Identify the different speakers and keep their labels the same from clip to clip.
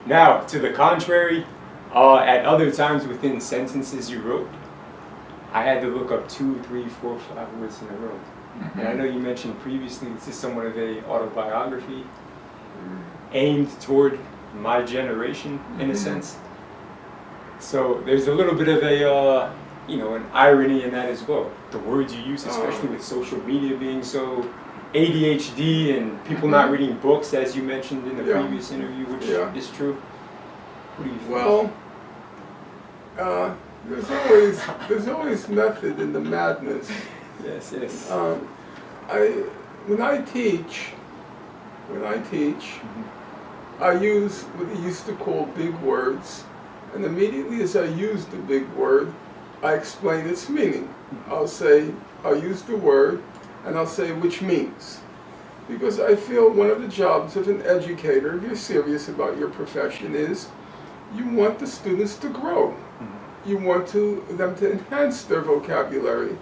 Speaker 1: Now, to the contrary, at other times within sentences you wrote, I had to look up 2, 3, 4, 5 words in a row. And I know you mentioned previously this is somewhat of a autobiography aimed toward my generation, in a sense. So there's a little bit of a, an irony in that as well. The words you use, especially with social media being so ADHD and people not reading books, as you mentioned in the previous interview, which is true. What do you think?
Speaker 2: Well, there's always method in the madness.
Speaker 1: Yes, yes.
Speaker 2: When I teach, I use what they used to call big words, and immediately as I use the big word, I explain its meaning. I'll use the word, and I'll say which means. Because I feel one of the jobs of an educator, if you're serious about your profession, is you want the students to grow. You want them to enhance their vocabulary,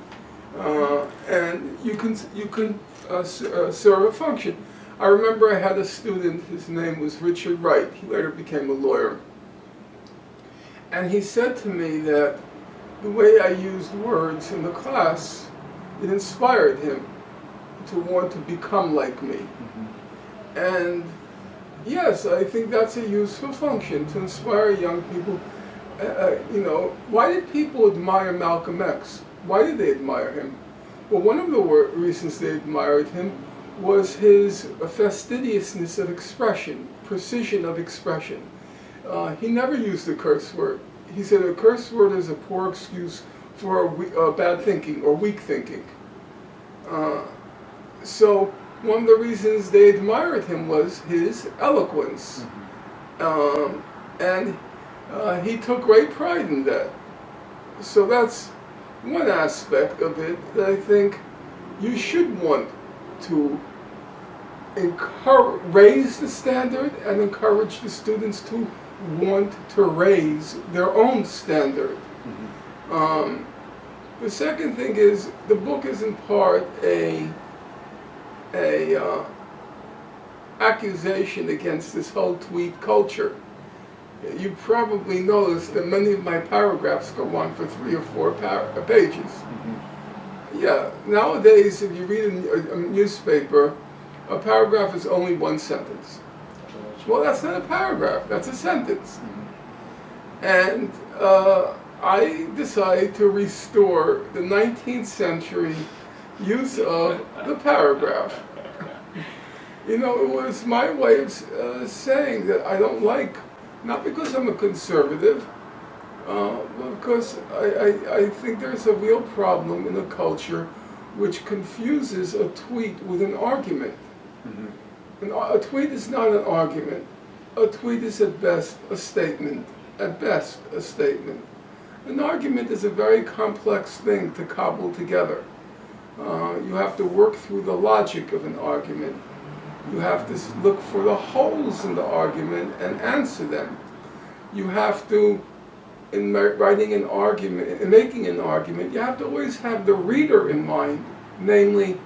Speaker 2: and you can serve a function. I remember I had a student, his name was Richard Wright. He later became a lawyer. And he said to me that the way I used words in the class, it inspired him to want to become like me. And yes, I think that's a useful function, to inspire young people. Why did people admire Malcolm X? Why did they admire him? Well, one of the reasons they admired him was his fastidiousness of expression, precision of expression. He never used a curse word. He said a curse word is a poor excuse for bad thinking or weak thinking. So one of the reasons they admired him was his eloquence. And he took great pride in that. So that's one aspect of it that I think you should want to raise the standard and encourage the students to want to raise their own standard. The second thing is the book is in part a accusation against this whole tweet culture. You probably noticed that many of my paragraphs go on for 3 or 4 pages. Yeah, nowadays if you read a newspaper, a paragraph is only 1 sentence. Well, that's not a paragraph, that's a sentence. And I decided to restore the 19th century use of the paragraph. It was my way of saying that I don't like, not because I'm a conservative, but because I think there's a real problem in the culture which confuses a tweet with an argument. A tweet is not an argument. A tweet is at best a statement. At best, a statement. An argument is a very complex thing to cobble together. You have to work through the logic of an argument. You have to look for the holes in the argument and answer them. You have to, in writing an argument, in making an argument, you have to always have the reader in mind. Namely,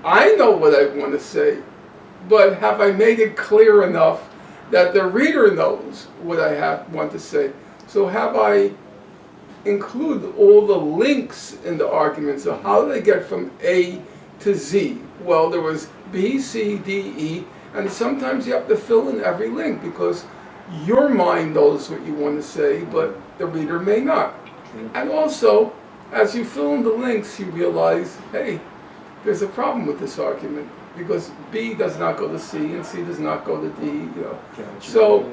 Speaker 2: I know what I want to say, but have I made it clear enough that the reader knows what I want to say? So have I include all the links in the argument? So how do they get from A to Z? Well, there was B, C, D, E, and sometimes you have to fill in every link because your mind knows what you want to say, but the reader may not. And also, as you fill in the links, you realize, hey, there's a problem with this argument because B does not go to C and C does not go to D. So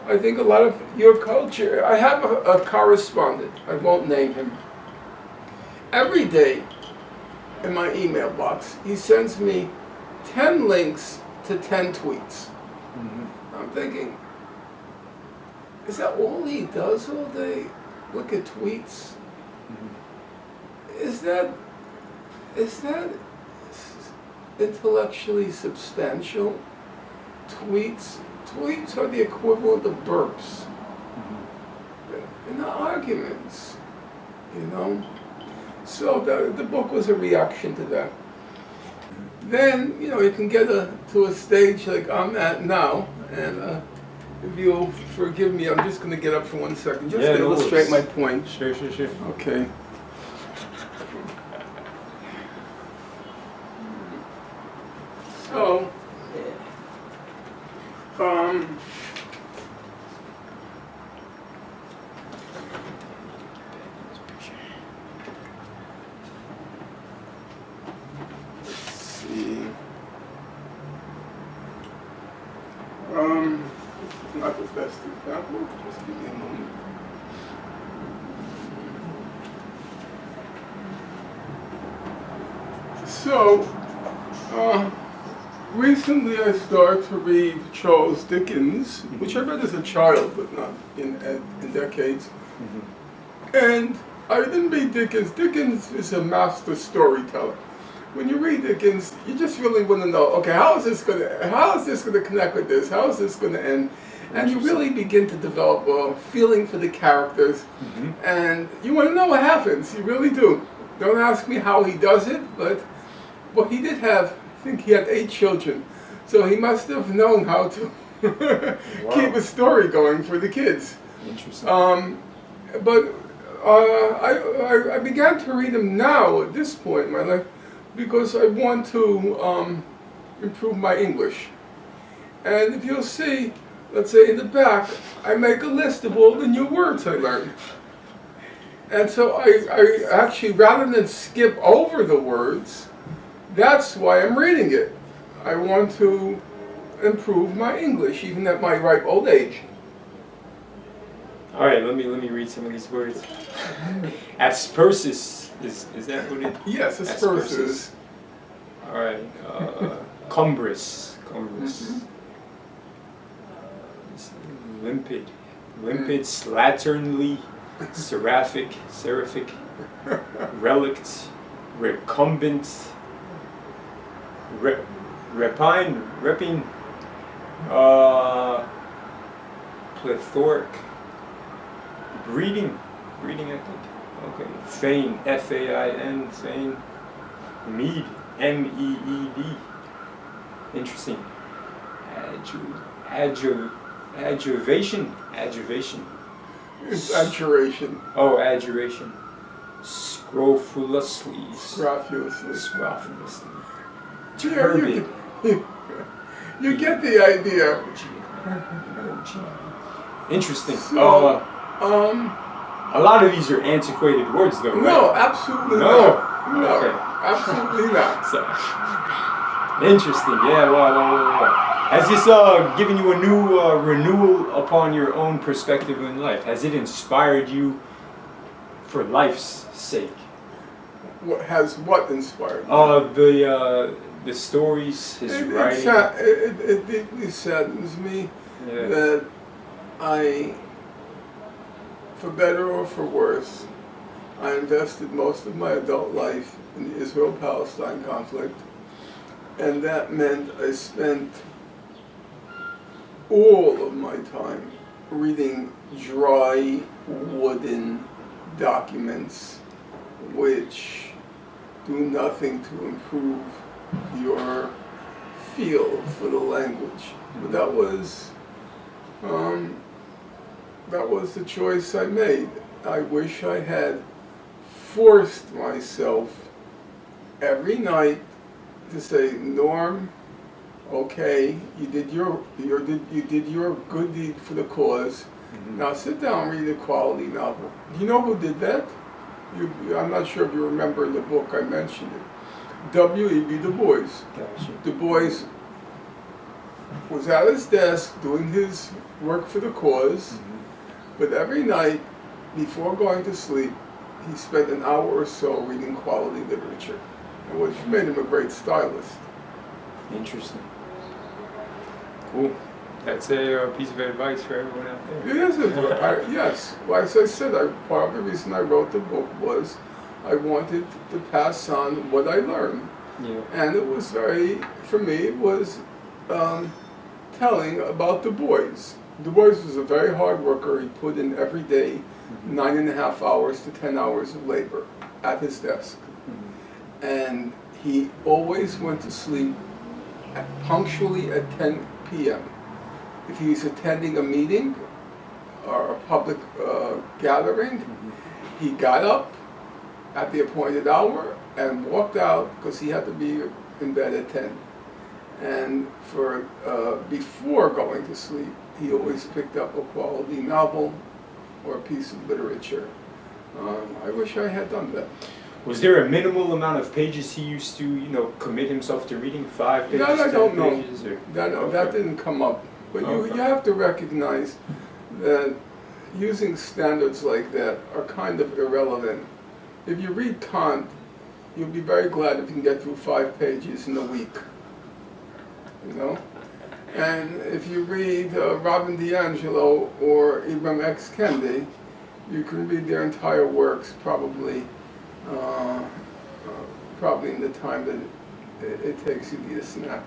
Speaker 2: I think a lot of your culture, I have a correspondent, I won't name him. Every day in my email box, he sends me 10 links to 10 tweets. I'm thinking, is that all he does all day? Look at tweets? Is that intellectually substantial? Tweets are the equivalent of burps. In the arguments, So the book was a reaction to that. Then, you can get to a stage like I'm at now, and if you'll forgive me, I'm just going to get up for 1 second, just
Speaker 1: Yeah,
Speaker 2: to
Speaker 1: no
Speaker 2: illustrate
Speaker 1: worries.
Speaker 2: my point.
Speaker 1: Sure.
Speaker 2: Okay. So, let's see. Not the best example. Just give me a moment. So, recently I started to read Charles Dickens, which I read as a child, but not in decades. And I didn't read Dickens. Dickens is a master storyteller. When you read Dickens, you just really want to know, okay, how is this going to connect with this? How is this going to end? And you really begin to develop a feeling for the characters, and you want to know what happens. You really do. Don't ask me how he does it, but well, he did have, I think he had 8 children, so he must have known how to keep a story going for the kids.
Speaker 1: Interesting.
Speaker 2: But I began to read him now at this point in my life because I want to improve my English. And if you'll see, let's say in the back, I make a list of all the new words I learned. And so I actually, rather than skip over the words, that's why I'm reading it. I want to improve my English, even at my ripe old age.
Speaker 1: All right, let me read some of these words. Aspersus, is that what it?
Speaker 2: Yes, aspersus.
Speaker 1: All right, cumbrous. Limpid, slatternly, seraphic, relict, recumbent, repping, plethoric, breeding, I think. Okay, fain, F-A-I-N, fain, mead, M-E-E-D. Interesting. Adjuration.
Speaker 2: It's adjuration.
Speaker 1: Oh, adjuration. Scrofulously. Turbid.
Speaker 2: You get the idea.
Speaker 1: Interesting.
Speaker 2: So,
Speaker 1: a lot of these are antiquated words, though, right?
Speaker 2: No, absolutely not. No,
Speaker 1: okay.
Speaker 2: Absolutely not.
Speaker 1: So, interesting. Yeah. Wow. Has this given you a new renewal upon your own perspective in life? Has it inspired you for life's sake?
Speaker 2: What inspired you?
Speaker 1: The stories, his writing.
Speaker 2: It deeply saddens me that I, for better or for worse, I invested most of my adult life in the Israel-Palestine conflict, and that meant I spent all of my time reading dry, wooden documents which do nothing to improve your feel for the language. But that was the choice I made. I wish I had forced myself every night to say, Norm, okay, you did your good deed for the cause. Now sit down and read a quality novel. Do you know who did that? I'm not sure if you remember in the book I mentioned it. W.E.B. Du Bois.
Speaker 1: Gotcha.
Speaker 2: Du Bois was at his desk doing his work for the cause, but every night before going to sleep, he spent an hour or so reading quality literature, which made him a great stylist.
Speaker 1: Interesting. Cool. That's a piece of advice for everyone out there.
Speaker 2: It is yes. Well, as I said, part of the reason I wrote the book was I wanted to pass on what I learned.
Speaker 1: Yeah.
Speaker 2: And it was for me, it was telling about Du Bois. Du Bois was a very hard worker. He put in every day 9.5 hours to 10 hours of labor at his desk. And he always went to sleep punctually at 10 p.m. if he's attending a meeting or a public gathering, he got up at the appointed hour and walked out because he had to be in bed at 10. And for before going to sleep, he always picked up a quality novel or a piece of literature. I wish I had done that.
Speaker 1: Was there a minimal amount of pages he used to, commit himself to reading? 5 pages,
Speaker 2: That I don't
Speaker 1: 10
Speaker 2: know.
Speaker 1: pages? Or?
Speaker 2: That didn't come up. But you have to recognize that using standards like that are kind of irrelevant. If you read Kant, you'll be very glad if you can get through 5 pages in a week. And if you read Robin DiAngelo or Ibram X. Kendi, you can read their entire works probably in the time that it takes you to eat a snack.